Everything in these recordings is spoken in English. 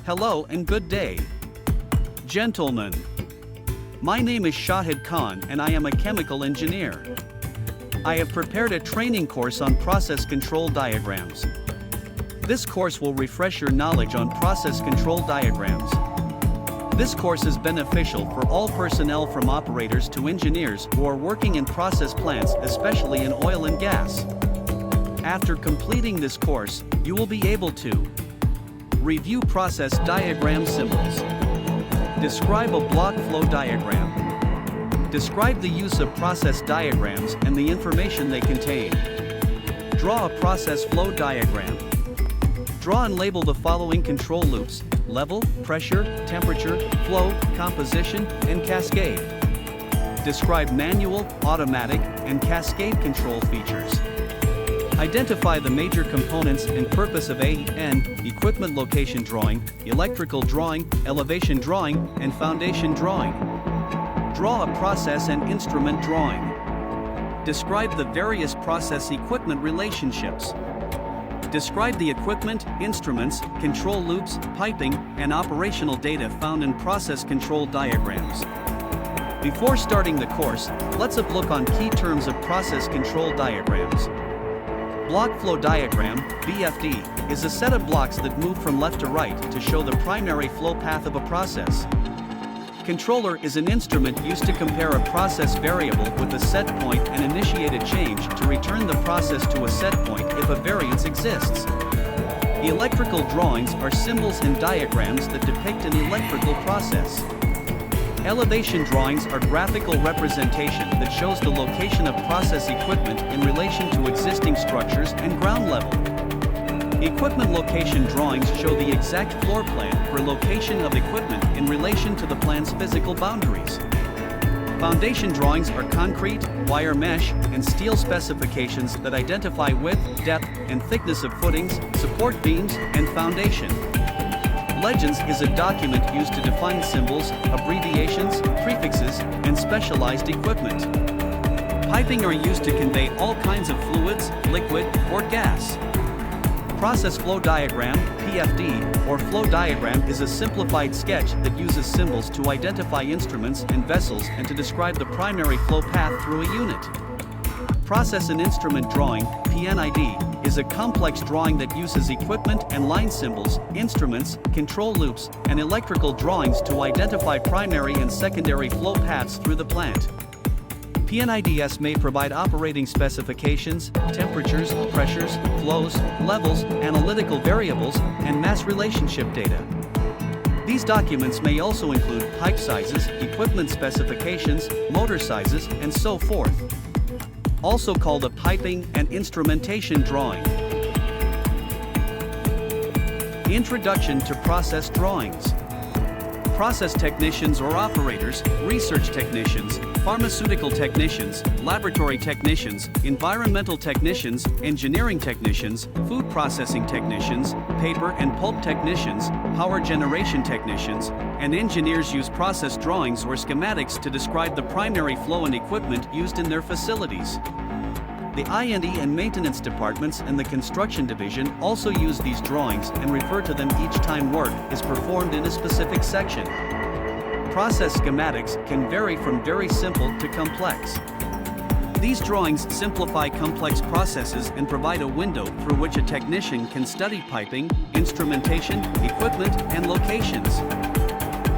Hello and good day. Gentlemen, my name is Shahid Khan and I am a chemical engineer. I have prepared a training course on process control diagrams. This course will refresh your knowledge on process control diagrams. This course is beneficial for all personnel from operators to engineers who are working in process plants, especially in oil and gas. After completing this course, you will be able to review process diagram symbols, describe a block flow diagram, describe the use of process diagrams and the information they contain, draw a process flow diagram, draw and label the following control loops: level, pressure, temperature, flow, composition, and cascade. Describe manual, automatic, and cascade control features. Identify the major components and purpose of AEN, equipment location drawing, electrical drawing, elevation drawing, and foundation drawing. Draw a process and instrument drawing. Describe the various process equipment relationships. Describe the equipment, instruments, control loops, piping, and operational data found in process control diagrams. Before starting the course, let's have a look on key terms of process control diagrams. Block flow diagram, BFD, is a set of blocks that move from left to right to show the primary flow path of a process. Controller is an instrument used to compare a process variable with a set point and initiate a change to return the process to a set point if a variance exists. The electrical drawings are symbols and diagrams that depict an electrical process. Elevation drawings are graphical representation that shows the location of process equipment in relation to existing structures and ground level. Equipment location drawings show the exact floor plan for location of equipment in relation to the plant's physical boundaries. Foundation drawings are concrete, wire mesh, and steel specifications that identify width, depth, and thickness of footings, support beams, and foundation. Legends is a document used to define symbols, abbreviations, prefixes, and specialized equipment. Piping are used to convey all kinds of fluids, liquid, or gas. Process flow diagram, PFD, or flow diagram is a simplified sketch that uses symbols to identify instruments and vessels and to describe the primary flow path through a unit. Process and instrument drawing, P&ID, is a complex drawing that uses equipment and line symbols, instruments, control loops, and electrical drawings to identify primary and secondary flow paths through the plant. P&IDs may provide operating specifications, temperatures, pressures, flows, levels, analytical variables, and mass relationship data. These documents may also include pipe sizes, equipment specifications, motor sizes, and so forth. Also called a piping and instrumentation drawing. Introduction to process drawings. Process technicians or operators, research technicians, pharmaceutical technicians, laboratory technicians, environmental technicians, engineering technicians, food processing technicians, paper and pulp technicians, power generation technicians, and engineers use process drawings or schematics to describe the primary flow and equipment used in their facilities. The I&E and maintenance departments and the construction division also use these drawings and refer to them each time work is performed in a specific section. Process schematics can vary from very simple to complex. These drawings simplify complex processes and provide a window through which a technician can study piping, instrumentation, equipment, and locations.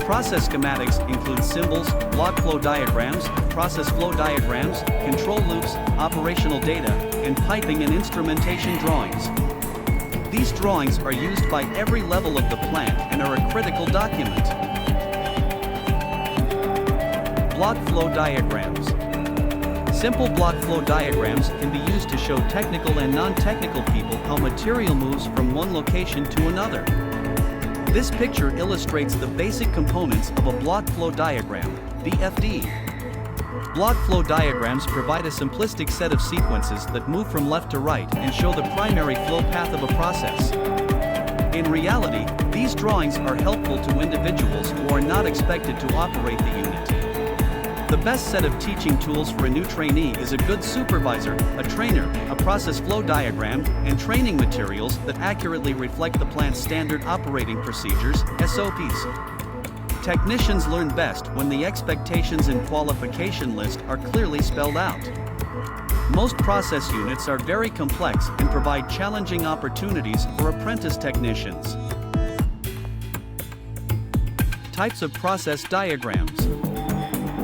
Process schematics include symbols, block flow diagrams, process flow diagrams, control loops, operational data, and piping and instrumentation drawings. These drawings are used by every level of the plant and are a critical document. Block flow diagrams. Simple block flow diagrams can be used to show technical and non-technical people how material moves from one location to another. This picture illustrates the basic components of a block flow diagram, BFD. Block flow diagrams provide a simplistic set of sequences that move from left to right and show the primary flow path of a process. In reality, these drawings are helpful to individuals who are not expected to operate the unit. The best set of teaching tools for a new trainee is a good supervisor, a trainer, a process flow diagram, and training materials that accurately reflect the plant's standard operating procedures, SOPs. Technicians learn best when the expectations and qualification list are clearly spelled out. Most process units are very complex and provide challenging opportunities for apprentice technicians. Types of process diagrams.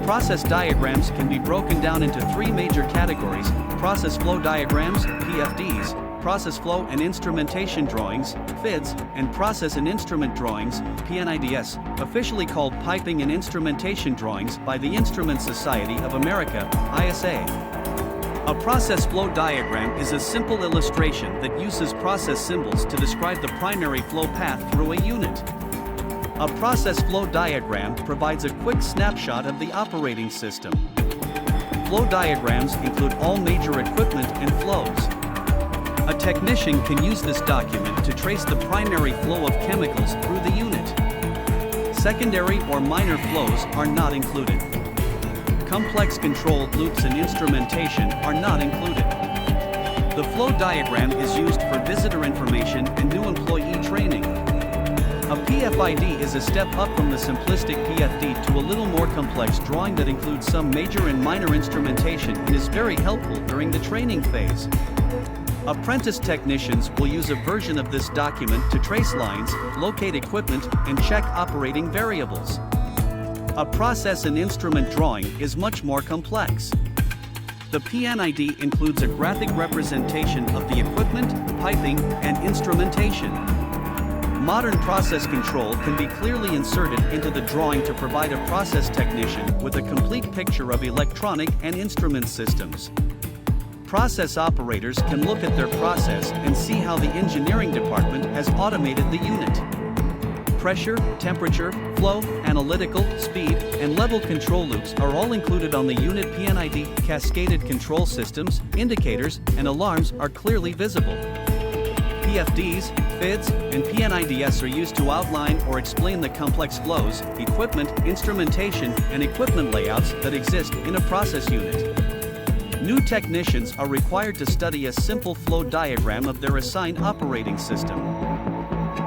Process diagrams can be broken down into three major categories: process flow diagrams, PFDs, process flow and instrumentation drawings, FIDs, and process and instrument drawings, P&IDs, officially called piping and instrumentation drawings by the Instrument Society of America, ISA. A process flow diagram is a simple illustration that uses process symbols to describe the primary flow path through a unit. A process flow diagram provides a quick snapshot of the operating system. Flow diagrams include all major equipment and flows. A technician can use this document to trace the primary flow of chemicals through the unit. Secondary or minor flows are not included. Complex control loops and instrumentation are not included. The flow diagram is used for visitor information and new employee training. A PFID is a step up from the simplistic PFD to a little more complex drawing that includes some major and minor instrumentation and is very helpful during the training phase. Apprentice technicians will use a version of this document to trace lines, locate equipment, and check operating variables. A process and instrument drawing is much more complex. The P&ID includes a graphic representation of the equipment, piping, and instrumentation. Modern process control can be clearly inserted into the drawing to provide a process technician with a complete picture of electronic and instrument systems. Process operators can look at their process and see how the engineering department has automated the unit. Pressure, temperature, flow, analytical, speed, and level control loops are all included on the unit. P&ID cascaded control systems, indicators, and alarms are clearly visible. PFDs, FIDs, and P&IDs are used to outline or explain the complex flows, equipment, instrumentation, and equipment layouts that exist in a process unit. New technicians are required to study a simple flow diagram of their assigned operating system.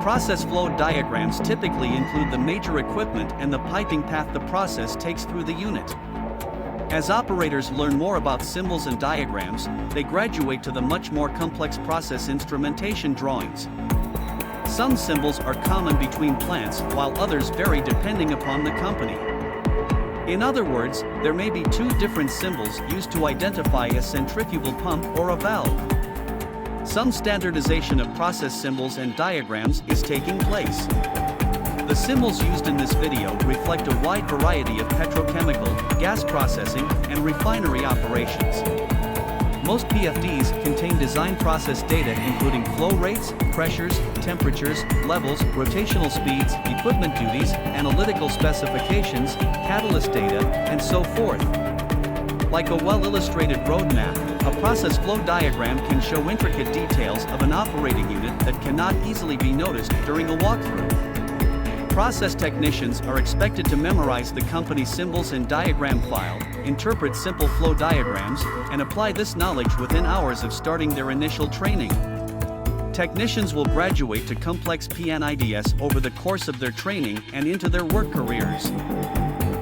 Process flow diagrams typically include the major equipment and the piping path the process takes through the unit. As operators learn more about symbols and diagrams, they graduate to the much more complex process instrumentation drawings. Some symbols are common between plants, while others vary depending upon the company. In other words, there may be two different symbols used to identify a centrifugal pump or a valve. Some standardization of process symbols and diagrams is taking place. The symbols used in this video reflect a wide variety of petrochemical, gas processing, and refinery operations. Most PFDs contain design process data including flow rates, pressures, temperatures, levels, rotational speeds, equipment duties, analytical specifications, catalyst data, and so forth. Like a well-illustrated roadmap, a process flow diagram can show intricate details of an operating unit that cannot easily be noticed during a walkthrough. Process technicians are expected to memorize the company's symbols and diagram file, interpret simple flow diagrams, and apply this knowledge within hours of starting their initial training. Technicians will graduate to complex P&IDs over the course of their training and into their work careers.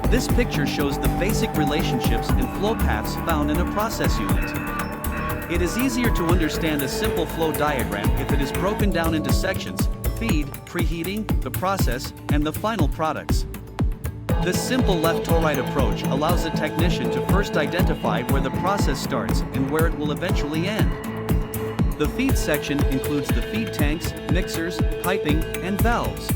This picture shows the basic relationships and flow paths found in a process unit. It is easier to understand a simple flow diagram if it is broken down into sections: feed, preheating, the process, and the final products. This simple left-to-right approach allows a technician to first identify where the process starts and where it will eventually end. The feed section includes the feed tanks, mixers, piping, and valves.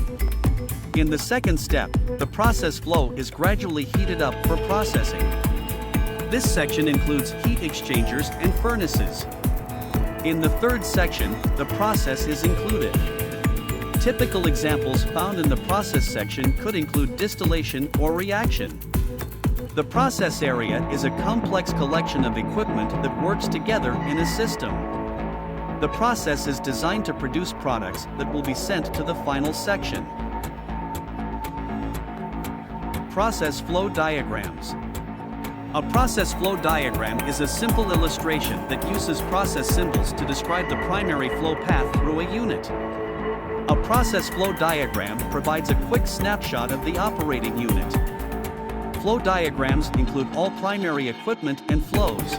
In the second step, the process flow is gradually heated up for processing. This section includes heat exchangers and furnaces. In the third section, the process is included. Typical examples found in the process section could include distillation or reaction. The process area is a complex collection of equipment that works together in a system. The process is designed to produce products that will be sent to the final section. Process flow diagrams. A process flow diagram is a simple illustration that uses process symbols to describe the primary flow path through a unit. A process flow diagram provides a quick snapshot of the operating unit. Flow diagrams include all primary equipment and flows.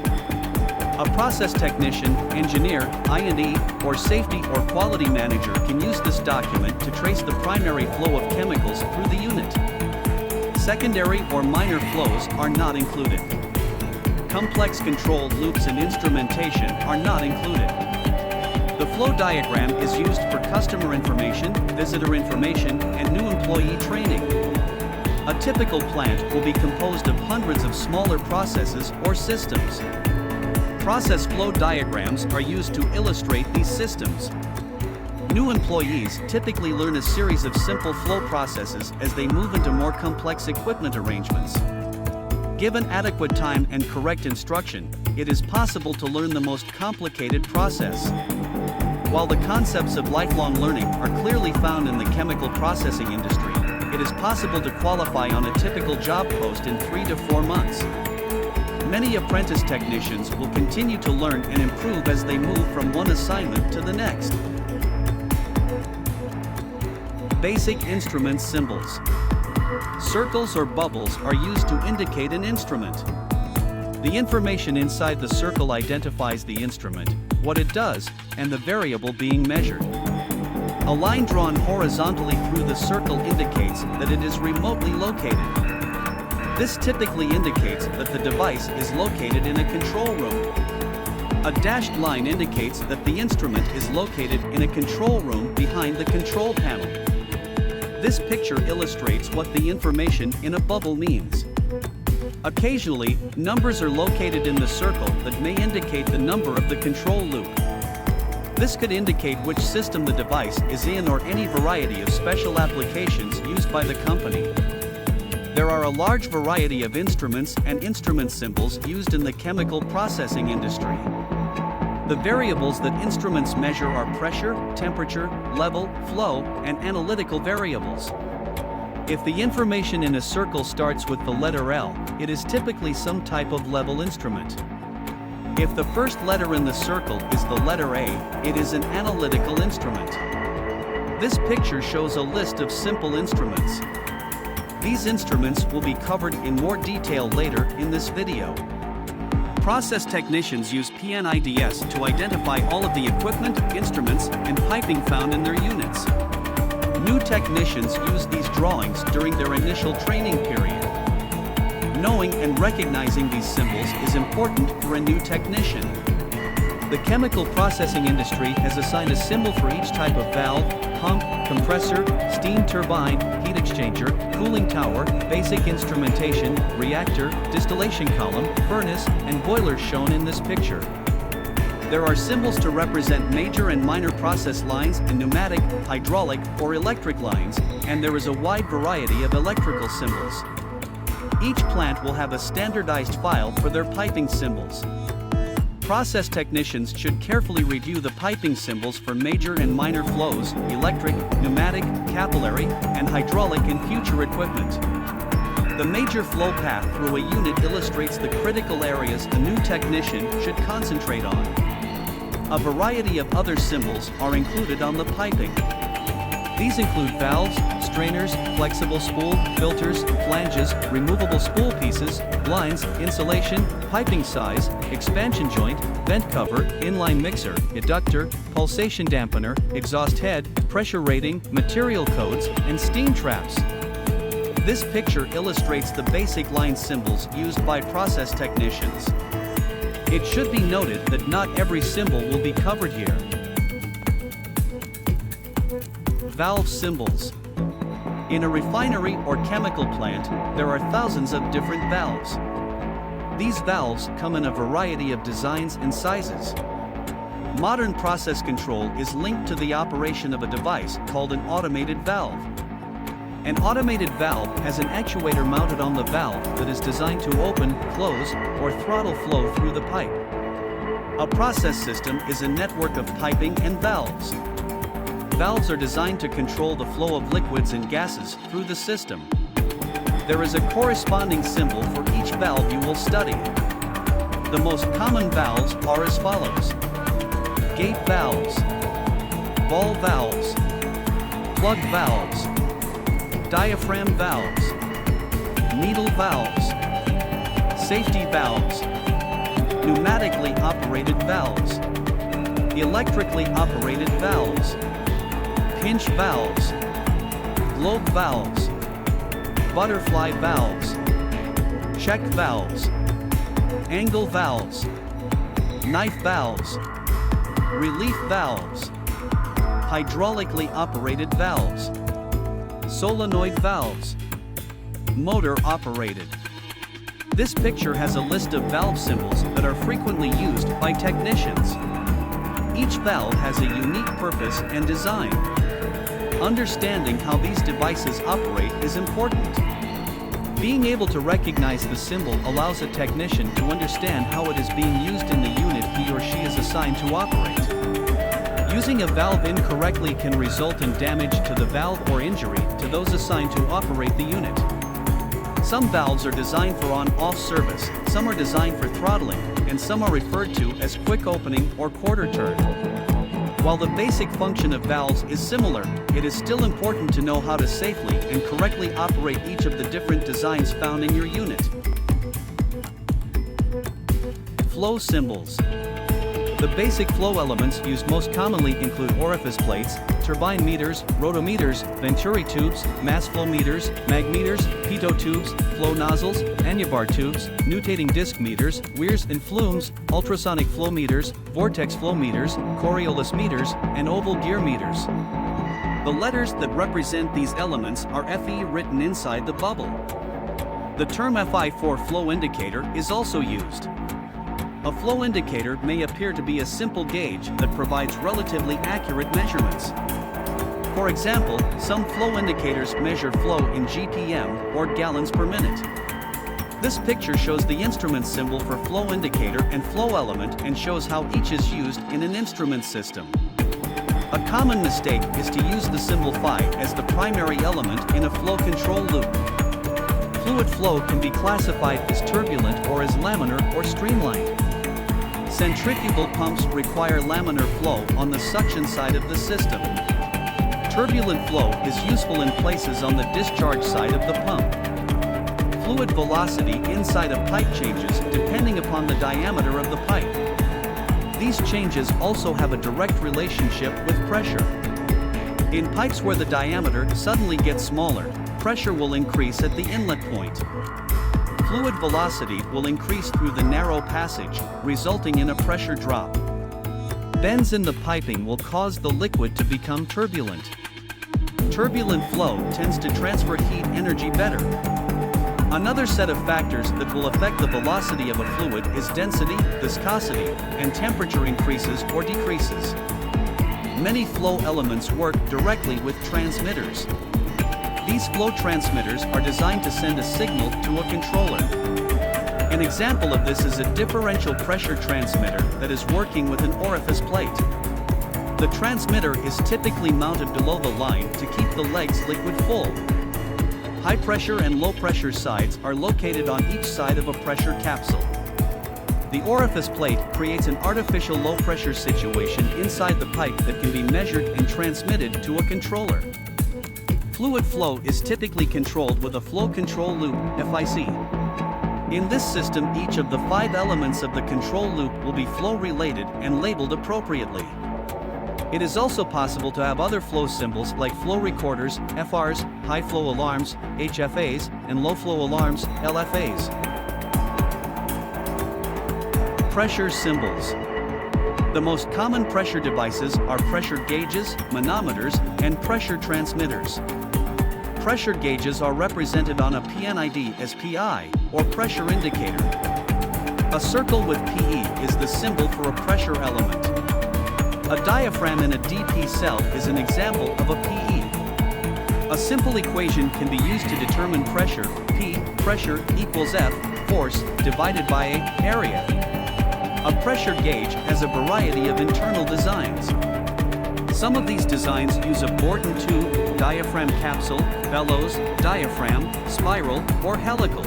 A process technician, engineer, I&E, or safety or quality manager can use this document to trace the primary flow of chemicals through the unit. Secondary or minor flows are not included. Complex controlled loops and instrumentation are not included. The flow diagram is used for customer information, visitor information, and new employee training. A typical plant will be composed of hundreds of smaller processes or systems. Process flow diagrams are used to illustrate these systems. New employees typically learn a series of simple flow processes as they move into more complex equipment arrangements. Given adequate time and correct instruction, it is possible to learn the most complicated process. While the concepts of lifelong learning are clearly found in the chemical processing industry, it is possible to qualify on a typical job post in 3 to 4 months. Many apprentice technicians will continue to learn and improve as they move from one assignment to the next. Basic instrument symbols. Circles or bubbles are used to indicate an instrument. The information inside the circle identifies the instrument, what it does, and the variable being measured. A line drawn horizontally through the circle indicates that it is remotely located. This typically indicates that the device is located in a control room. A dashed line indicates that the instrument is located in a control room behind the control panel. This picture illustrates what the information in a bubble means. Occasionally, numbers are located in the circle that may indicate the number of the control loop. This could indicate which system the device is in or any variety of special applications used by the company. There are a large variety of instruments and instrument symbols used in the chemical processing industry. The variables that instruments measure are pressure, temperature, level, flow, and analytical variables. If the information in a circle starts with the letter L, it is typically some type of level instrument. If the first letter in the circle is the letter A, it is an analytical instrument. This picture shows a list of simple instruments. These instruments will be covered in more detail later in this video. Process technicians use P&IDs to identify all of the equipment, instruments, and piping found in their units. New technicians use these drawings during their initial training period. Knowing and recognizing these symbols is important for a new technician. The chemical processing industry has assigned a symbol for each type of valve, pump, compressor, steam turbine, heat exchanger, cooling tower, basic instrumentation, reactor, distillation column, furnace, and boilers shown in this picture. There are symbols to represent major and minor process lines and pneumatic, hydraulic, or electric lines, and there is a wide variety of electrical symbols. Each plant will have a standardized file for their piping symbols. Process technicians should carefully review the piping symbols for major and minor flows, electric, pneumatic, capillary, and hydraulic in future equipment. The major flow path through a unit illustrates the critical areas a new technician should concentrate on. A variety of other symbols are included on the piping. These include valves, strainers, flexible spool, filters, flanges, removable spool pieces, blinds, insulation, piping size, expansion joint, vent cover, inline mixer, eductor, pulsation dampener, exhaust head, pressure rating, material codes, and steam traps. This picture illustrates the basic line symbols used by process technicians. It should be noted that not every symbol will be covered here. Valve symbols. In a refinery or chemical plant, there are thousands of different valves. These valves come in a variety of designs and sizes. Modern process control is linked to the operation of a device called an automated valve. An automated valve has an actuator mounted on the valve that is designed to open, close, or throttle flow through the pipe. A process system is a network of piping and valves. Valves are designed to control the flow of liquids and gases through the system. There is a corresponding symbol for each valve you will study. The most common valves are as follows: gate valves, ball valves, plug valves, diaphragm valves, needle valves, safety valves, pneumatically operated valves, electrically operated valves, pinch valves, globe valves, butterfly valves, check valves, angle valves, knife valves, relief valves, hydraulically operated valves, solenoid valves, motor operated. This picture has a list of valve symbols that are frequently used by technicians. Each valve has a unique purpose and design. Understanding how these devices operate is important. Being able to recognize the symbol allows a technician to understand how it is being used in the unit he or she is assigned to operate. Using a valve incorrectly can result in damage to the valve or injury to those assigned to operate the unit. Some valves are designed for on-off service, some are designed for throttling, and some are referred to as quick opening or quarter turn. While the basic function of valves is similar, it is still important to know how to safely and correctly operate each of the different designs found in your unit. Flow symbols. The basic flow elements used most commonly include orifice plates, turbine meters, rotometers, venturi tubes, mass flow meters, mag meters, pitot tubes, flow nozzles, annubar tubes, nutating disc meters, weirs and flumes, ultrasonic flow meters, vortex flow meters, Coriolis meters, and oval gear meters. The letters that represent these elements are FE written inside the bubble. The term FI for flow indicator is also used. A flow indicator may appear to be a simple gauge that provides relatively accurate measurements. For example, some flow indicators measure flow in GPM or gallons per minute. This picture shows the instrument symbol for flow indicator and flow element and shows how each is used in an instrument system. A common mistake is to use the symbol phi as the primary element in a flow control loop. Fluid flow can be classified as turbulent or as laminar or streamlined. Centrifugal pumps require laminar flow on the suction side of the system. Turbulent flow is useful in places on the discharge side of the pump. Fluid velocity inside a pipe changes depending upon the diameter of the pipe. These changes also have a direct relationship with pressure. In pipes where the diameter suddenly gets smaller, pressure will increase at the inlet point. Fluid velocity will increase through the narrow passage, resulting in a pressure drop. Bends in the piping will cause the liquid to become turbulent. Turbulent flow tends to transfer heat energy better. Another set of factors that will affect the velocity of a fluid is density, viscosity, and temperature increases or decreases. Many flow elements work directly with transmitters. These flow transmitters are designed to send a signal to a controller. An example of this is a differential pressure transmitter that is working with an orifice plate. The transmitter is typically mounted below the line to keep the legs liquid full. High pressure and low pressure sides are located on each side of a pressure capsule. The orifice plate creates an artificial low pressure situation inside the pipe that can be measured and transmitted to a controller. Fluid flow is typically controlled with a flow control loop, FIC. In this system, each of the 5 elements of the control loop will be flow related and labeled appropriately. It is also possible to have other flow symbols like flow recorders, FRs, high flow alarms, HFAs, and low flow alarms, LFAs. Pressure symbols. The most common pressure devices are pressure gauges, manometers, and pressure transmitters. Pressure gauges are represented on a P&ID as PI, or pressure indicator. A circle with PE is the symbol for a pressure element. A diaphragm in a DP cell is an example of a PE. A simple equation can be used to determine pressure, P, pressure equals F, force, divided by A, area. A pressure gauge has a variety of internal designs. Some of these designs use a Borton tube, diaphragm capsule, bellows, diaphragm, spiral, or helical.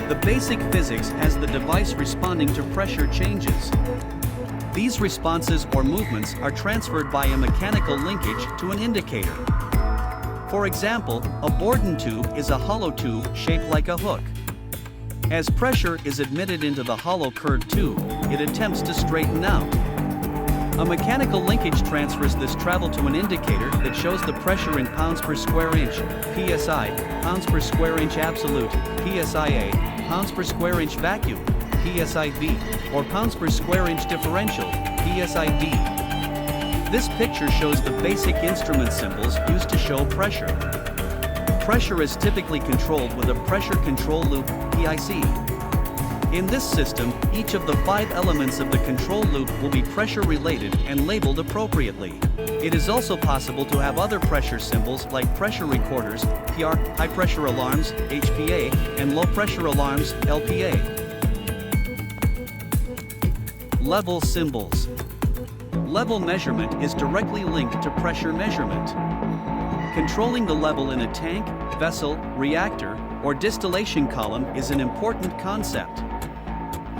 The basic physics has the device responding to pressure changes. These responses or movements are transferred by a mechanical linkage to an indicator. For example, a Borden tube is a hollow tube shaped like a hook. As pressure is admitted into the hollow curved tube, it attempts to straighten out. A mechanical linkage transfers this travel to an indicator that shows the pressure in pounds per square inch, PSI, pounds per square inch absolute, PSIA, pounds per square inch vacuum, PSIV, or pounds per square inch differential, PSID. This picture shows the basic instrument symbols used to show pressure. Pressure is typically controlled with a pressure control loop, PIC. In this system, each of the 5 elements of the control loop will be pressure-related and labeled appropriately. It is also possible to have other pressure symbols like pressure recorders, PR, high-pressure alarms, HPA, and low-pressure alarms, LPA. Level symbols. Level measurement is directly linked to pressure measurement. Controlling the level in a tank, vessel, reactor, or distillation column is an important concept.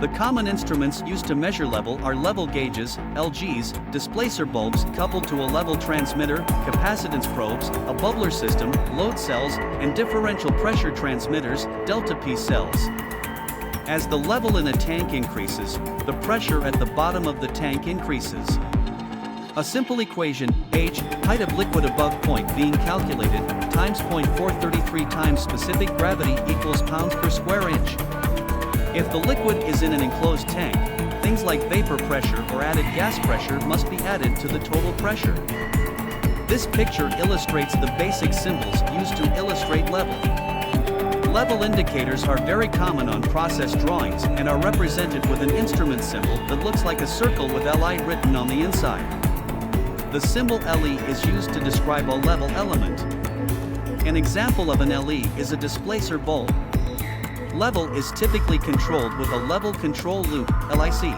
The common instruments used to measure level are level gauges, LGs, displacer bulbs coupled to a level transmitter, capacitance probes, a bubbler system, load cells, and differential pressure transmitters, delta P cells. As the level in a tank increases, the pressure at the bottom of the tank increases. A simple equation, H, height of liquid above point being calculated, times 0.433 times specific gravity equals pounds per square inch. If the liquid is in an enclosed tank, things like vapor pressure or added gas pressure must be added to the total pressure. This picture illustrates the basic symbols used to illustrate level. Level indicators are very common on process drawings and are represented with an instrument symbol that looks like a circle with LI written on the inside. The symbol LE is used to describe a level element. An example of an LE is a displacer bulb. Level is typically controlled with a level control loop, LIC.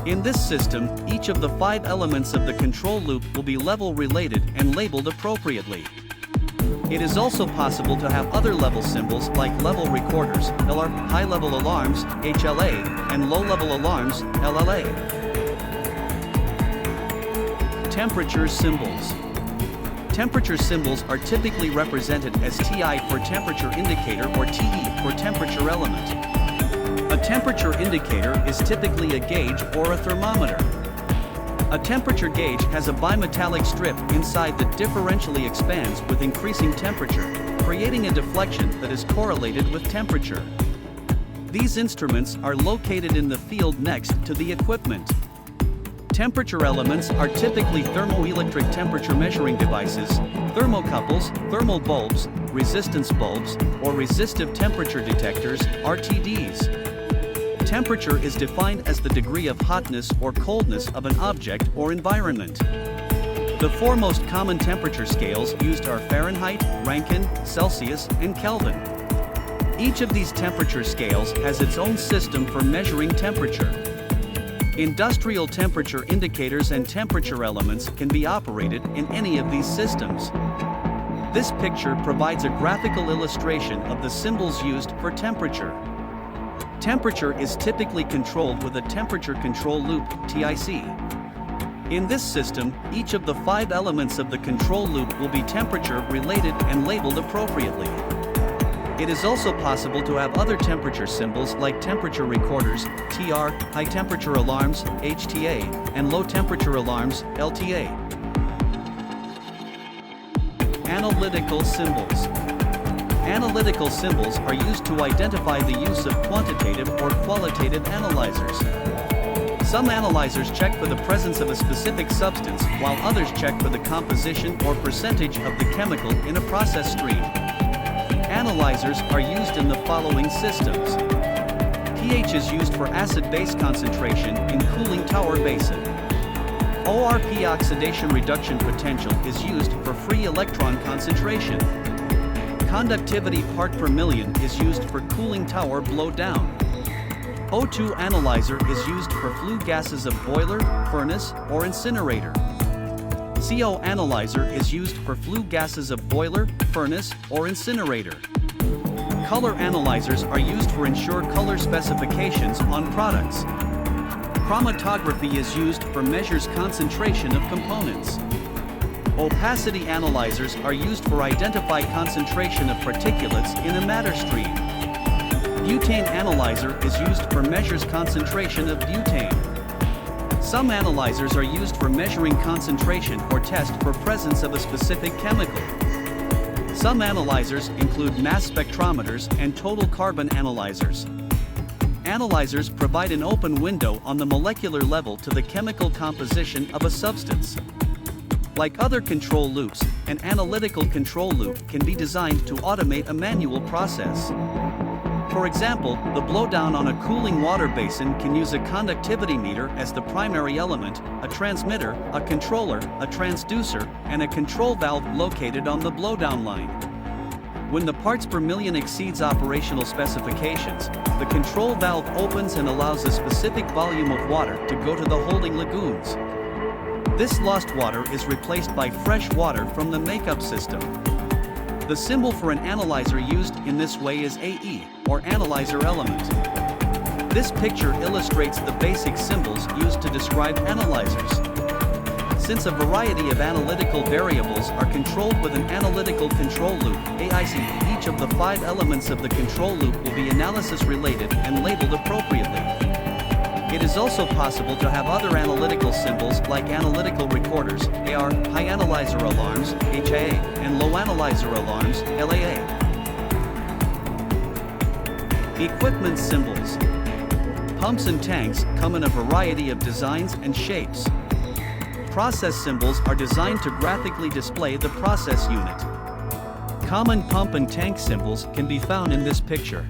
In this system, each of the 5 elements of the control loop will be level related and labeled appropriately. It is also possible to have other level symbols like level recorders, LR, high level alarms, HLA, and low level alarms, LLA. Temperature symbols. Temperature symbols are typically represented as TI for temperature indicator or TE for temperature element. A temperature indicator is typically a gauge or a thermometer. A temperature gauge has a bimetallic strip inside that differentially expands with increasing temperature, creating a deflection that is correlated with temperature. These instruments are located in the field next to the equipment. Temperature elements are typically thermoelectric temperature measuring devices, thermocouples, thermal bulbs, resistance bulbs, or resistive temperature detectors, RTDs. Temperature is defined as the degree of hotness or coldness of an object or environment. The 4 most common temperature scales used are Fahrenheit, Rankine, Celsius, and Kelvin. Each of these temperature scales has its own system for measuring temperature. Industrial temperature indicators and temperature elements can be operated in any of these systems. This picture provides a graphical illustration of the symbols used for temperature. Temperature is typically controlled with a temperature control loop, TIC. In this system, each of the 5 elements of the control loop will be temperature related and labeled appropriately. It is also possible to have other temperature symbols like temperature recorders, TR, high temperature alarms, HTA, and low temperature alarms, LTA. Analytical symbols. Analytical symbols are used to identify the use of quantitative or qualitative analyzers. Some analyzers check for the presence of a specific substance, while others check for the composition or percentage of the chemical in a process stream. Analyzers are used in the following systems. pH is used for acid-base concentration in cooling tower basin. ORP oxidation reduction potential is used for free electron concentration. Conductivity part per million is used for cooling tower blowdown. O2 analyzer is used for flue gases of boiler, furnace, or incinerator. CO analyzer is used for flue gases of boiler, furnace, or incinerator. Color analyzers are used for ensure color specifications on products. Chromatography is used for measures concentration of components. Opacity analyzers are used for identify concentration of particulates in a matter stream. Butane analyzer is used for measures concentration of butane. Some analyzers are used for measuring concentration or test for presence of a specific chemical. Some analyzers include mass spectrometers and total carbon analyzers. Analyzers provide an open window on the molecular level to the chemical composition of a substance. Like other control loops, an analytical control loop can be designed to automate a manual process. For example, the blowdown on a cooling water basin can use a conductivity meter as the primary element, a transmitter, a controller, a transducer, and a control valve located on the blowdown line. When the parts per million exceeds operational specifications, the control valve opens and allows a specific volume of water to go to the holding lagoons. This lost water is replaced by fresh water from the makeup system. The symbol for an analyzer used in this way is AE, or analyzer element. This picture illustrates the basic symbols used to describe analyzers. Since a variety of analytical variables are controlled with an analytical control loop, AIC, each of the 5 elements of the control loop will be analysis-related and labeled appropriately. It is also possible to have other analytical symbols like analytical recorders, AR, high analyzer alarms, HA, and low analyzer alarms, LAA. Equipment symbols. Pumps and tanks come in a variety of designs and shapes. Process symbols are designed to graphically display the process unit. Common pump and tank symbols can be found in this picture.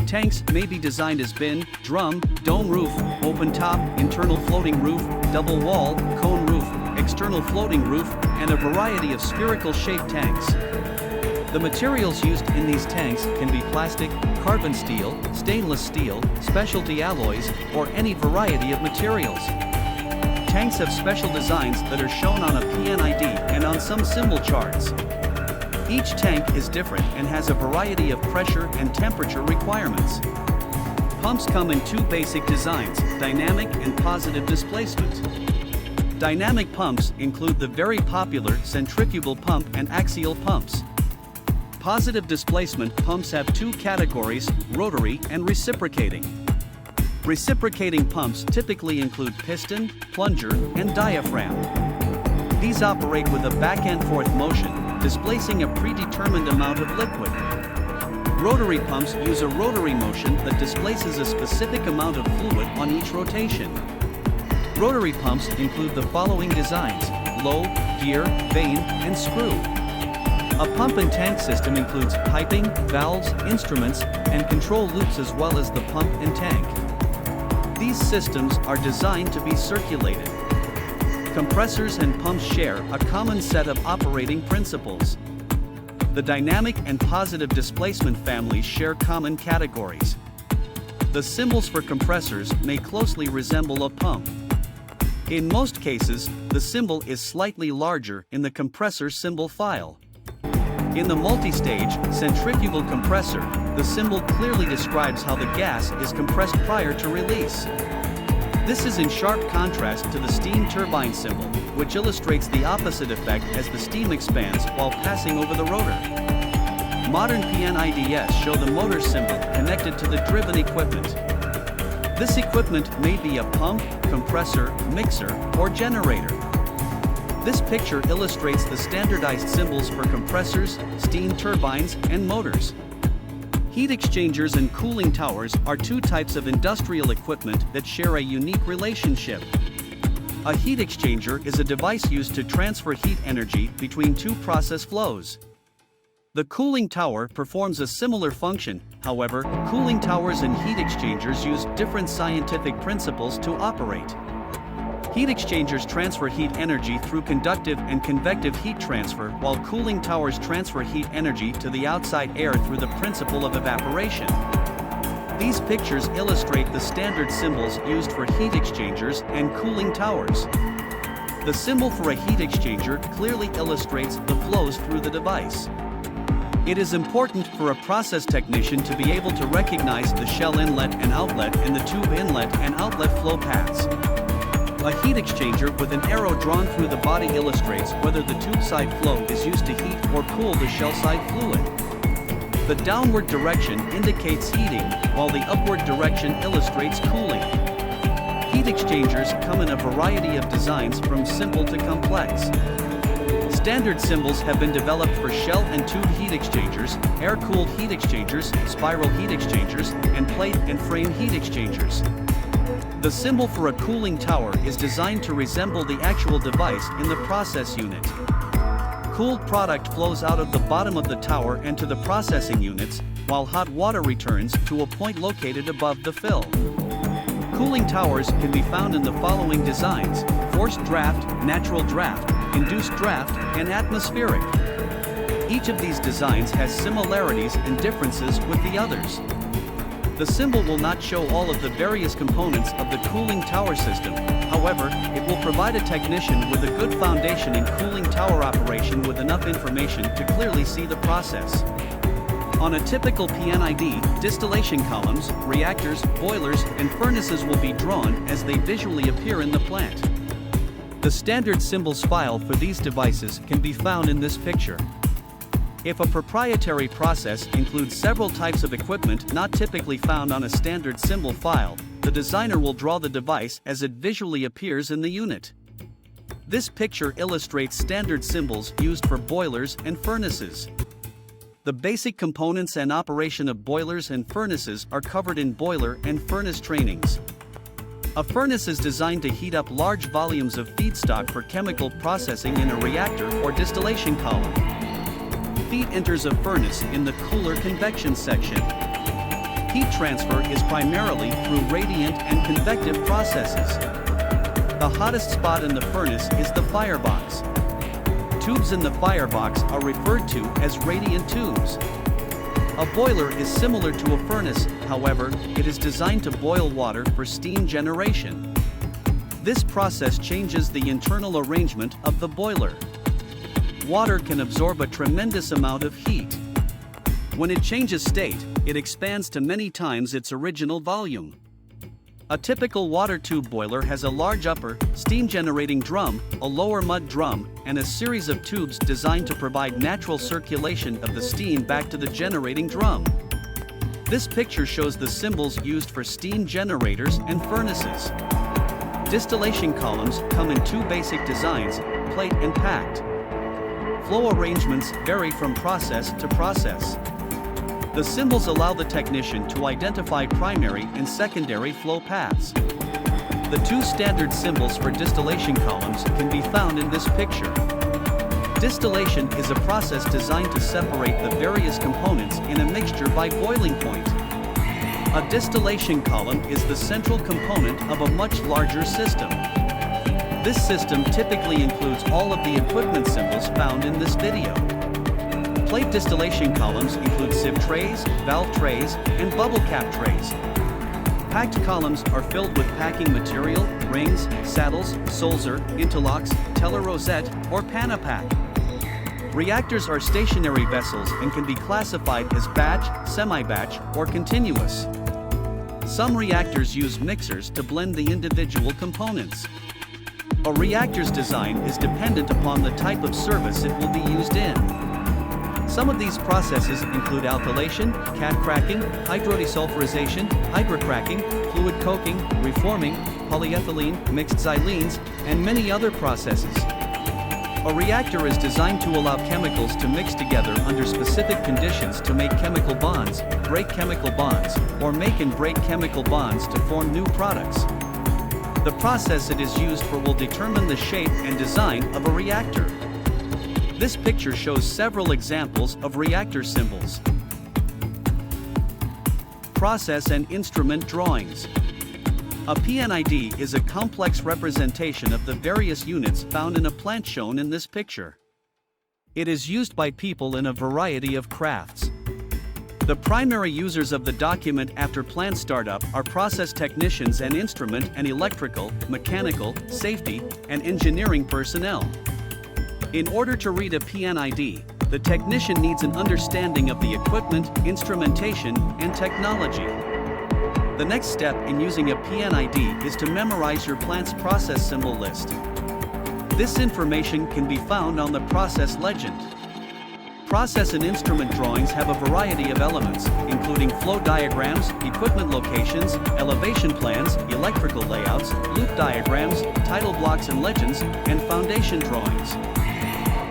Tanks may be designed as bin, drum, dome roof, open top, internal floating roof, double wall, cone roof, external floating roof, and a variety of spherical shaped tanks. The materials used in these tanks can be plastic, carbon steel, stainless steel, specialty alloys, or any variety of materials. Tanks have special designs that are shown on a P&ID and on some symbol charts. Each tank is different and has a variety of pressure and temperature requirements. Pumps come in 2 basic designs, dynamic and positive displacement. Dynamic pumps include the very popular centrifugal pump and axial pumps. Positive displacement pumps have 2 categories, rotary and reciprocating. Reciprocating pumps typically include piston, plunger, and diaphragm. These operate with a back-and-forth motion, displacing a predetermined amount of liquid. Rotary pumps use a rotary motion that displaces a specific amount of fluid on each rotation. Rotary pumps include the following designs: low, gear, vane, and screw. A pump and tank system includes piping, valves, instruments, and control loops as well as the pump and tank. These systems are designed to be circulated. Compressors and pumps share a common set of operating principles. The dynamic and positive displacement families share common categories. The symbols for compressors may closely resemble a pump. In most cases, the symbol is slightly larger in the compressor symbol file. In the multi-stage, centrifugal compressor, the symbol clearly describes how the gas is compressed prior to release. This is in sharp contrast to the steam turbine symbol, which illustrates the opposite effect as the steam expands while passing over the rotor. Modern P&IDs show the motor symbol connected to the driven equipment. This equipment may be a pump, compressor, mixer, or generator. This picture illustrates the standardized symbols for compressors, steam turbines, and motors. Heat exchangers and cooling towers are 2 types of industrial equipment that share a unique relationship. A heat exchanger is a device used to transfer heat energy between 2 process flows. The cooling tower performs a similar function, however, cooling towers and heat exchangers use different scientific principles to operate. Heat exchangers transfer heat energy through conductive and convective heat transfer, while cooling towers transfer heat energy to the outside air through the principle of evaporation. These pictures illustrate the standard symbols used for heat exchangers and cooling towers. The symbol for a heat exchanger clearly illustrates the flows through the device. It is important for a process technician to be able to recognize the shell inlet and outlet and the tube inlet and outlet flow paths. A heat exchanger with an arrow drawn through the body illustrates whether the tube side flow is used to heat or cool the shell side fluid. The downward direction indicates heating, while the upward direction illustrates cooling. Heat exchangers come in a variety of designs from simple to complex. Standard symbols have been developed for shell and tube heat exchangers, air-cooled heat exchangers, spiral heat exchangers, and plate and frame heat exchangers. The symbol for a cooling tower is designed to resemble the actual device in the process unit. Cooled product flows out of the bottom of the tower and to the processing units, while hot water returns to a point located above the fill. Cooling towers can be found in the following designs: forced draft, natural draft, induced draft, and atmospheric. Each of these designs has similarities and differences with the others. The symbol will not show all of the various components of the cooling tower system. However, it will provide a technician with a good foundation in cooling tower operation with enough information to clearly see the process. On a typical P&ID, distillation columns, reactors, boilers, and furnaces will be drawn as they visually appear in the plant. The standard symbols file for these devices can be found in this picture. If a proprietary process includes several types of equipment not typically found on a standard symbol file, the designer will draw the device as it visually appears in the unit. This picture illustrates standard symbols used for boilers and furnaces. The basic components and operation of boilers and furnaces are covered in boiler and furnace trainings. A furnace is designed to heat up large volumes of feedstock for chemical processing in a reactor or distillation column. Feed enters a furnace in the cooler convection section. Heat transfer is primarily through radiant and convective processes. The hottest spot in the furnace is the firebox. Tubes in the firebox are referred to as radiant tubes. A boiler is similar to a furnace, however, it is designed to boil water for steam generation. This process changes the internal arrangement of the boiler. Water can absorb a tremendous amount of heat. When it changes state, it expands to many times its original volume. A typical water tube boiler has a large upper, steam-generating drum, a lower mud drum, and a series of tubes designed to provide natural circulation of the steam back to the generating drum. This picture shows the symbols used for steam generators and furnaces. Distillation columns come in two basic designs, plate and packed. Flow arrangements vary from process to process. The symbols allow the technician to identify primary and secondary flow paths. The two standard symbols for distillation columns can be found in this picture. Distillation is a process designed to separate the various components in a mixture by boiling point. A distillation column is the central component of a much larger system. This system typically includes all of the equipment symbols found in this video. Plate distillation columns include sieve trays, valve trays, and bubble cap trays. Packed columns are filled with packing material, rings, saddles, solzer, interlocks, teller rosette, or panapack. Reactors are stationary vessels and can be classified as batch, semi-batch, or continuous. Some reactors use mixers to blend the individual components. A reactor's design is dependent upon the type of service it will be used in. Some of these processes include alkylation, cat cracking, hydrodesulfurization, hydrocracking, fluid coking, reforming, polyethylene, mixed xylenes, and many other processes. A reactor is designed to allow chemicals to mix together under specific conditions to make chemical bonds, break chemical bonds, or make and break chemical bonds to form new products. The process it is used for will determine the shape and design of a reactor. This picture shows several examples of reactor symbols. Process and instrument drawings. A P&ID is a complex representation of the various units found in a plant shown in this picture. It is used by people in a variety of crafts. The primary users of the document after plant startup are process technicians and instrument and electrical, mechanical, safety, and engineering personnel. In order to read a P&ID, the technician needs an understanding of the equipment, instrumentation, and technology. The next step in using a P&ID is to memorize your plant's process symbol list. This information can be found on the process legend. Process and instrument drawings have a variety of elements, including flow diagrams, equipment locations, elevation plans, electrical layouts, loop diagrams, title blocks and legends, and foundation drawings.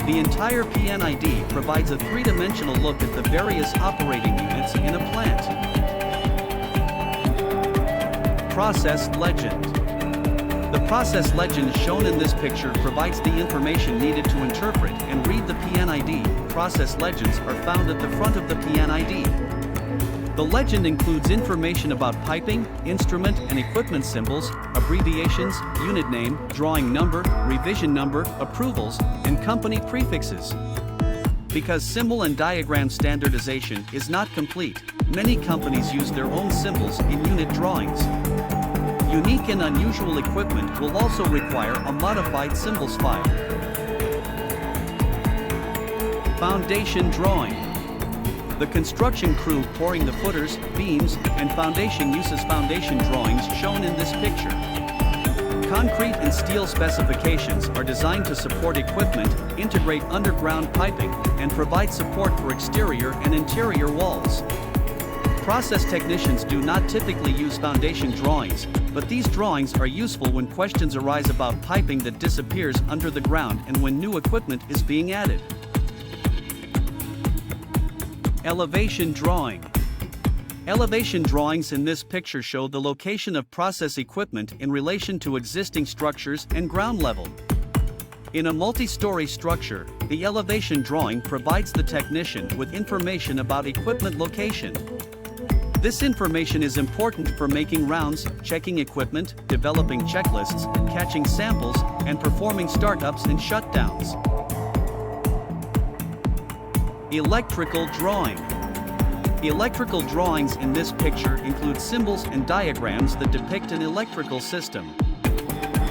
The entire P&ID provides a three-dimensional look at the various operating units in a plant. Process legend. The process legend shown in this picture provides the information needed to interpret and read the P&ID. Process legends are found at the front of the P&ID. The legend includes information about piping, instrument and equipment symbols, abbreviations, unit name, drawing number, revision number, approvals, and company prefixes. Because symbol and diagram standardization is not complete, many companies use their own symbols in unit drawings. Unique and unusual equipment will also require a modified symbols file. Foundation drawing. The construction crew pouring the footers, beams, and foundation uses foundation drawings shown in this picture. Concrete and steel specifications are designed to support equipment, integrate underground piping, and provide support for exterior and interior walls. Process technicians do not typically use foundation drawings, but these drawings are useful when questions arise about piping that disappears under the ground and when new equipment is being added. Elevation drawing. Elevation drawings in this picture show the location of process equipment in relation to existing structures and ground level. In a multi-story structure, the elevation drawing provides the technician with information about equipment location. This information is important for making rounds, checking equipment, developing checklists, catching samples, and performing startups and shutdowns. Electrical drawing. Electrical drawings in this picture include symbols and diagrams that depict an electrical system.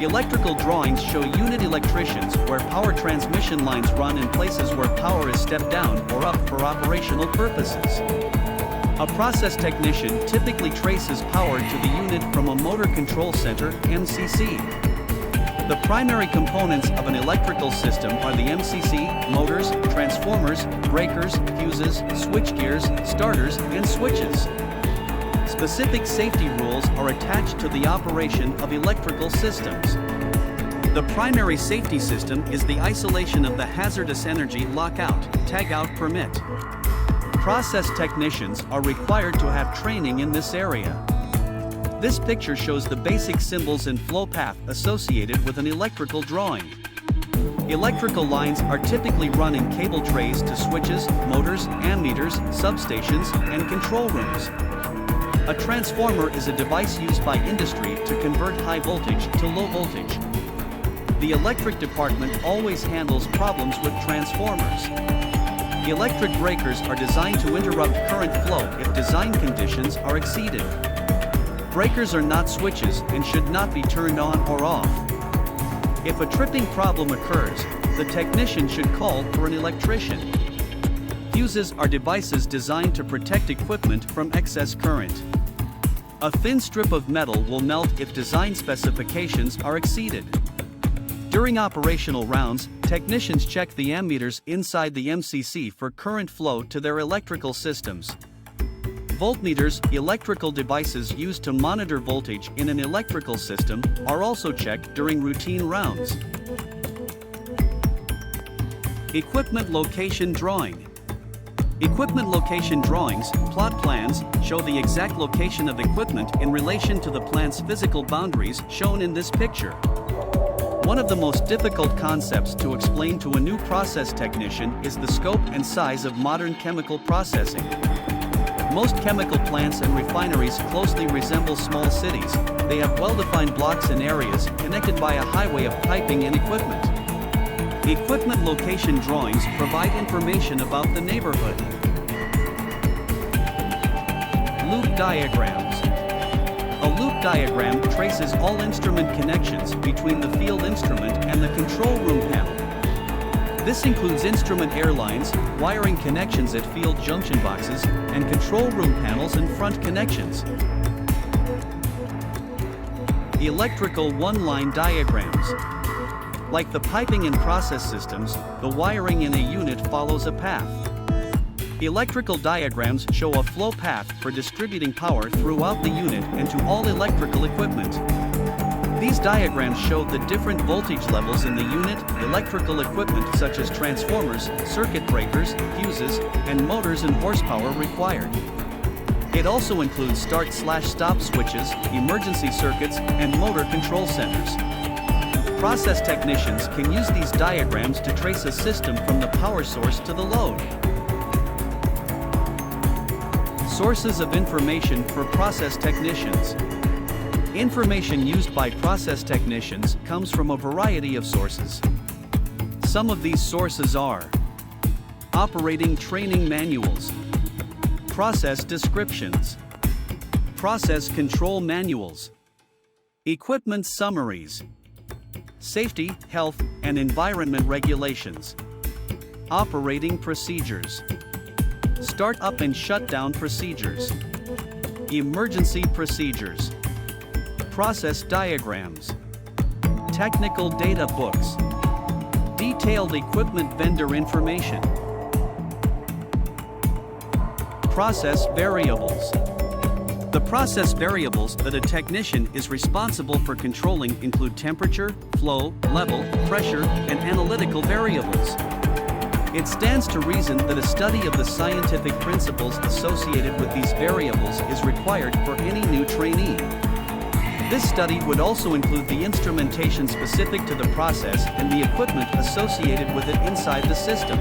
Electrical drawings show unit electricians where power transmission lines run in places where power is stepped down or up for operational purposes. A process technician typically traces power to the unit from a motor control center, MCC. The primary components of an electrical system are the MCC, motors, transformers, breakers, fuses, switchgears, starters, and switches. Specific safety rules are attached to the operation of electrical systems. The primary safety system is the isolation of the hazardous energy lockout, tagout permit. Process technicians are required to have training in this area. This picture shows the basic symbols and flow path associated with an electrical drawing. Electrical lines are typically run in cable trays to switches, motors, ammeters, substations, and control rooms. A transformer is a device used by industry to convert high voltage to low voltage. The electric department always handles problems with transformers. Electric breakers are designed to interrupt current flow if design conditions are exceeded. Breakers are not switches and should not be turned on or off. If a tripping problem occurs, the technician should call for an electrician. Fuses are devices designed to protect equipment from excess current. A thin strip of metal will melt if design specifications are exceeded. During operational rounds, technicians check the ammeters inside the MCC for current flow to their electrical systems. Voltmeters, electrical devices used to monitor voltage in an electrical system, are also checked during routine rounds. Equipment location drawing. Equipment location drawings, plot plans, show the exact location of equipment in relation to the plant's physical boundaries shown in this picture. One of the most difficult concepts to explain to a new process technician is the scope and size of modern chemical processing. Most chemical plants and refineries closely resemble small cities. They have well-defined blocks and areas connected by a highway of piping and equipment. Equipment location drawings provide information about the neighborhood. Loop diagrams. A loop diagram traces all instrument connections between the field instrument and the control room panel. This includes instrument airlines, wiring connections at field junction boxes, and control room panels and front connections. Electrical one-line diagrams. Like the piping in process systems, the wiring in a unit follows a path. Electrical diagrams show a flow path for distributing power throughout the unit and to all electrical equipment. These diagrams show the different voltage levels in the unit, electrical equipment such as transformers, circuit breakers, fuses, and motors and horsepower required. It also includes start/stop switches, emergency circuits, and motor control centers. Process technicians can use these diagrams to trace a system from the power source to the load. Sources of information for process technicians. Information used by process technicians comes from a variety of sources. Some of these sources are operating training manuals, process descriptions, process control manuals, equipment summaries, safety, health, and environment regulations, operating procedures, start-up and shutdown procedures, emergency procedures, process diagrams, technical data books, detailed equipment vendor information, process variables. The process variables that a technician is responsible for controlling include temperature, flow, level, pressure, and analytical variables. It stands to reason that a study of the scientific principles associated with these variables is required for any new trainee. This study would also include the instrumentation specific to the process and the equipment associated with it inside the system.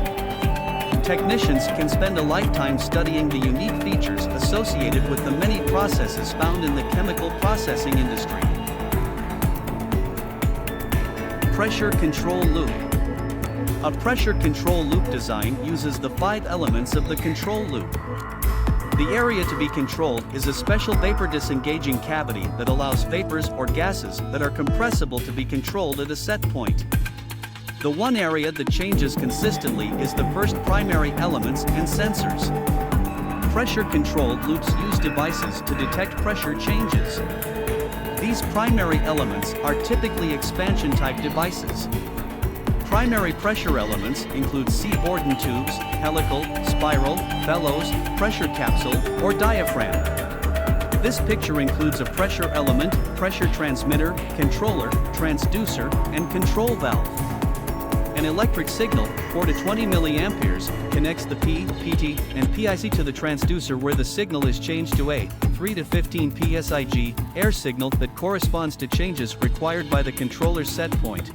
Technicians can spend a lifetime studying the unique features associated with the many processes found in the chemical processing industry. Pressure control loop. A pressure control loop design uses the 5 elements of the control loop. The area to be controlled is a special vapor disengaging cavity that allows vapors or gases that are compressible to be controlled at a set point. The one area that changes consistently is the first primary elements and sensors. Pressure-controlled loops use devices to detect pressure changes. These primary elements are typically expansion-type devices. Primary pressure elements include C-Borden tubes, helical, spiral, bellows, pressure capsule, or diaphragm. This picture includes a pressure element, pressure transmitter, controller, transducer, and control valve. An electric signal, 4 to 20 milliamperes, connects the P, PT, and PIC to the transducer where the signal is changed to a 3 to 15 pSig air signal that corresponds to changes required by the controller's set point.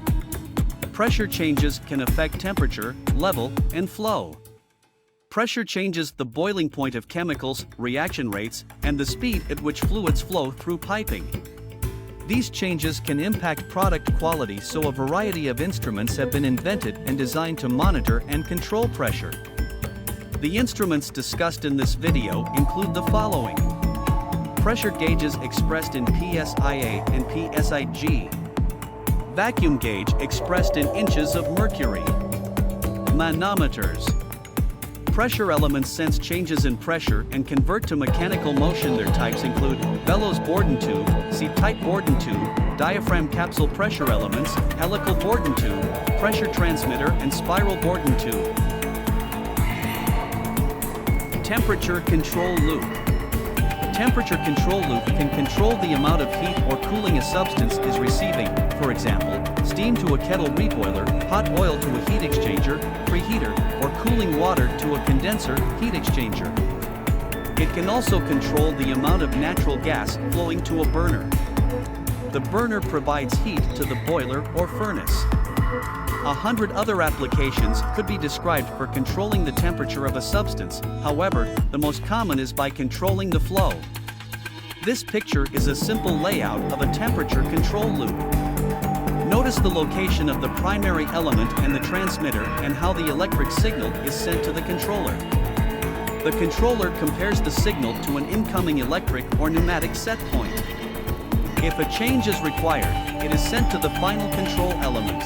Pressure changes can affect temperature, level, and flow. Pressure changes the boiling point of chemicals, reaction rates, and the speed at which fluids flow through piping. These changes can impact product quality, so a variety of instruments have been invented and designed to monitor and control pressure. The instruments discussed in this video include the following: pressure gauges expressed in PSIA and PSIG, vacuum gauge expressed in inches of mercury, manometers. Pressure elements sense changes in pressure and convert to mechanical motion. Their types include bellows Borden tube, C-type Borden tube, diaphragm capsule pressure elements, helical Borden tube, pressure transmitter, and spiral Borden tube. Temperature control loop. Temperature control loop can control the amount of heat or cooling a substance is receiving, for example, steam to a kettle reboiler, hot oil to a heat exchanger, preheater, or cooling water to a condenser, heat exchanger. It can also control the amount of natural gas flowing to a burner. The burner provides heat to the boiler or furnace. 100 other applications could be described for controlling the temperature of a substance. However, the most common is by controlling the flow. This picture is a simple layout of a temperature control loop. Notice the location of the primary element and the transmitter and how the electric signal is sent to the controller. The controller compares the signal to an incoming electric or pneumatic set point. If a change is required, it is sent to the final control element.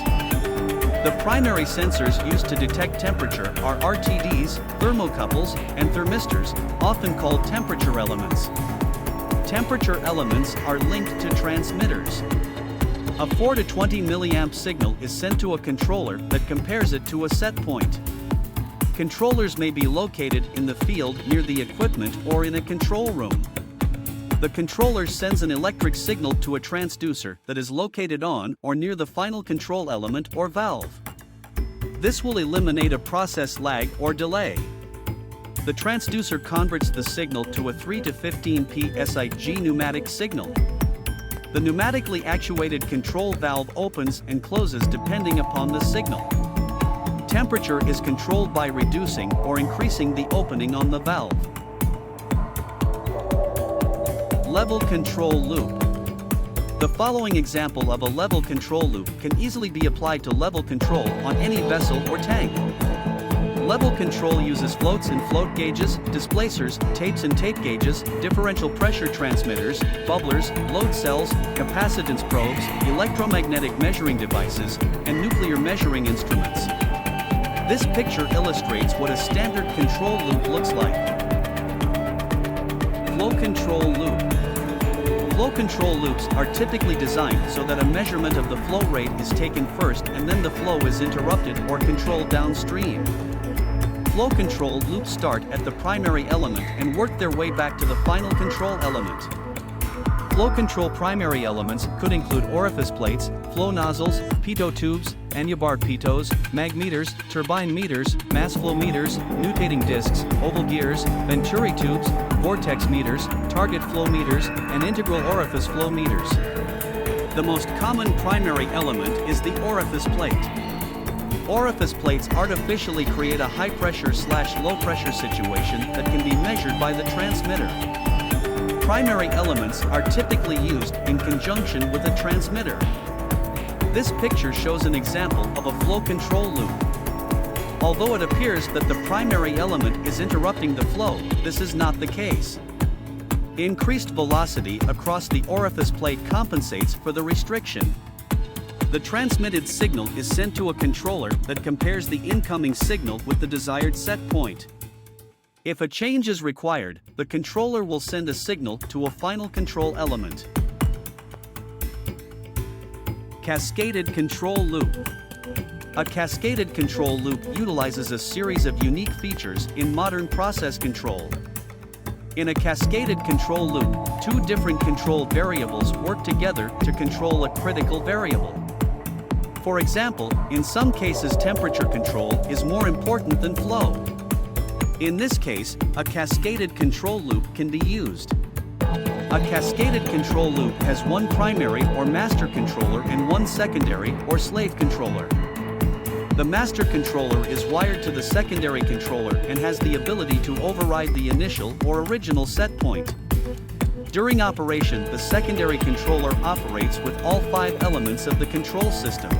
The primary sensors used to detect temperature are RTDs, thermocouples, and thermistors, often called temperature elements. Temperature elements are linked to transmitters. A 4 to 20 milliamp signal is sent to a controller that compares it to a set point. Controllers may be located in the field near the equipment or in a control room. The controller sends an electric signal to a transducer that is located on or near the final control element or valve. This will eliminate a process lag or delay. The transducer converts the signal to a 3 to 15 pSig pneumatic signal. The pneumatically actuated control valve opens and closes depending upon the signal. Temperature is controlled by reducing or increasing the opening on the valve. Level control loop. The following example of a level control loop can easily be applied to level control on any vessel or tank. Level control uses floats and float gauges, displacers, tapes and tape gauges, differential pressure transmitters, bubblers, load cells, capacitance probes, electromagnetic measuring devices, and nuclear measuring instruments. This picture illustrates what a standard control loop looks like. Flow control loop. Flow control loops are typically designed so that a measurement of the flow rate is taken first and then the flow is interrupted or controlled downstream. Flow control loops start at the primary element and work their way back to the final control element. Flow control primary elements could include orifice plates, flow nozzles, pitot tubes, Annubar pitos, mag meters, turbine meters, mass flow meters, nutating discs, oval gears, venturi tubes, vortex meters, target flow meters, and integral orifice flow meters. The most common primary element is the orifice plate. Orifice plates artificially create a high-pressure/low pressure situation that can be measured by the transmitter. Primary elements are typically used in conjunction with a transmitter. This picture shows an example of a flow control loop. Although it appears that the primary element is interrupting the flow, this is not the case. Increased velocity across the orifice plate compensates for the restriction. The transmitted signal is sent to a controller that compares the incoming signal with the desired set point. If a change is required, the controller will send a signal to a final control element. Cascaded control loop. A cascaded control loop utilizes a series of unique features in modern process control. In a cascaded control loop, two different control variables work together to control a critical variable. For example, in some cases temperature control is more important than flow. In this case, a cascaded control loop can be used. A cascaded control loop has one primary or master controller and one secondary or slave controller. The master controller is wired to the secondary controller and has the ability to override the initial or original set point. During operation, the secondary controller operates with all 5 elements of the control system.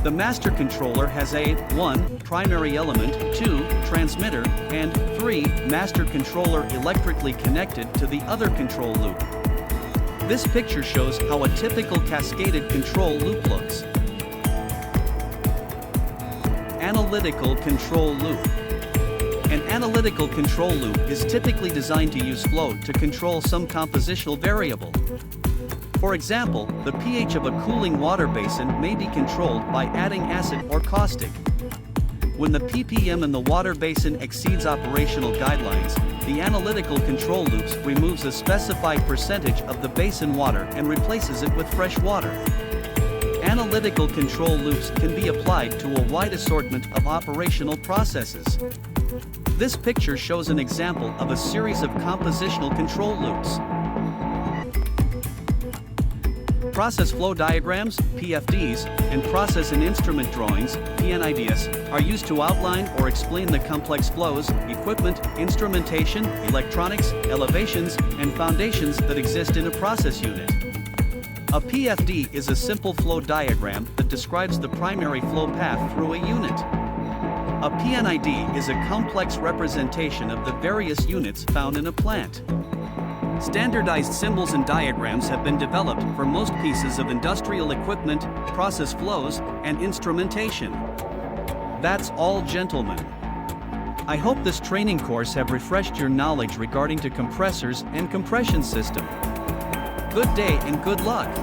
The master controller has a 1. Primary element, 2. Transmitter, and 3. Master controller electrically connected to the other control loop. This picture shows how a typical cascaded control loop looks. Analytical control loop. An analytical control loop is typically designed to use flow to control some compositional variable. For example, the pH of a cooling water basin may be controlled by adding acid or caustic. When the ppm in the water basin exceeds operational guidelines, the analytical control loops removes a specified percentage of the basin water and replaces it with fresh water. Analytical control loops can be applied to a wide assortment of operational processes. This picture shows an example of a series of compositional control loops. Process flow diagrams, PFDs, and process and instrument drawings, P&IDs, are used to outline or explain the complex flows, equipment, instrumentation, electronics, elevations, and foundations that exist in a process unit. A PFD is a simple flow diagram that describes the primary flow path through a unit. A P&ID is a complex representation of the various units found in a plant. Standardized symbols and diagrams have been developed for most pieces of industrial equipment, process flows, and instrumentation. That's all, gentlemen. I hope this training course have refreshed your knowledge regarding to compressors and compression system. Good day and good luck.